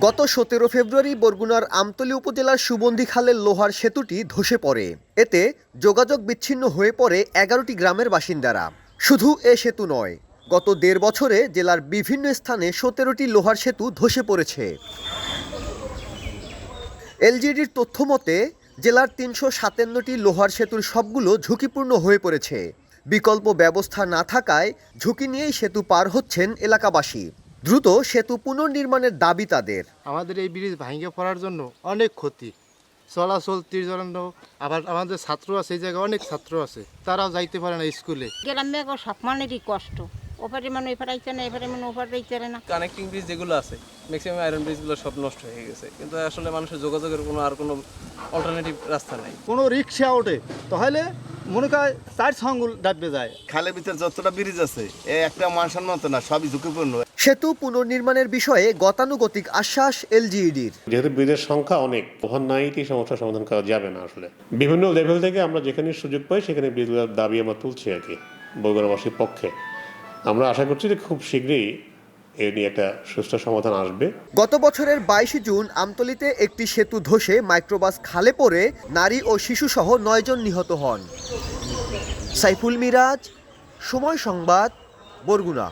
গত 17 ফেব্রুয়ারি বরগুনার আমতলী উপজেলার সুবন্ধী খালের লোহার সেতুটি ধসে পড়ে। এতে যোগাযোগ বিচ্ছিন্ন হয়ে পড়ে 11টি গ্রামের বাসিন্দারা। শুধু এ সেতু নয়, গত 1.5 বছরে জেলার বিভিন্ন স্থানে 17টি লোহার সেতু ধসে পড়েছে। এলজিইডির তথ্য মতে জেলার 357টি লোহার সেতুর সবগুলো ঝুঁকিপূর্ণ হয়ে পড়েছে। বিকল্প ব্যবস্থা না থাকায় ঝুঁকি নিয়েই সেতু পার হচ্ছেন এলাকাবাসী। দ্রুত সেতু পুনর্নির্মাণের দাবি তাদের। আমাদের এই ব্রিজ ভেঙে পড়ার জন্য অনেক ক্ষতি, চলাচলতির জন্য। আবার আমাদের ছাত্র আছে, এই জায়গায় অনেক ছাত্র আছে, তারাও যাইতে পারে না স্কুলে। গ্রামে সব মানুষেরই কষ্ট, ওপারে মানে এপারে আইছে না, এপারে মানে ওপারে আইছে না। কানেক্টিং ব্রিজ যেগুলো আছে ম্যাক্সিমাম আয়রন ব্রিজগুলো সব নষ্ট হয়ে গেছে, কিন্তু আসলে মানুষের যোগাযোগের কোনো অল্টারনেটিভ রাস্তা নাই। কোনো রিক্সা ওঠে তাহলে মনে হয় 4 আঙ্গুল ডাববে যায়। খালের ভিতরে যতটা ব্রিজ আছে একটা মানুষের মতো না, সবই ঝুঁকিপূর্ণ। সেতু পুনর্নির্মাণের বিষয়ে গতানুগতিক আশ্বাস এলজিইডির। যেহেতু ব্রিজের সংখ্যা অনেক, ওভারনাইটই সমস্যার সমাধান করা যাবে না। আসলে বিভিন্ন লেভেল থেকে আমরা যেখানে সুযোগ পাই সেখানে ব্রিজগুলোর দাবি আমরা তুলছি আর কি বগুড়াবাসীর পক্ষে। আমরা আশা করছি যে খুব শীঘ্রই এর নিয়ে একটা সুষ্ঠু সমাধান আসবে। গত বছরের 22 জুন আমতলীতে একটি সেতু ধসে মাইক্রোবাস খালে পড়ে নারী ও শিশুসহ 9 জন নিহত হন। সাইফুল মিরাজ, সময় সংবাদ, বরগুনা।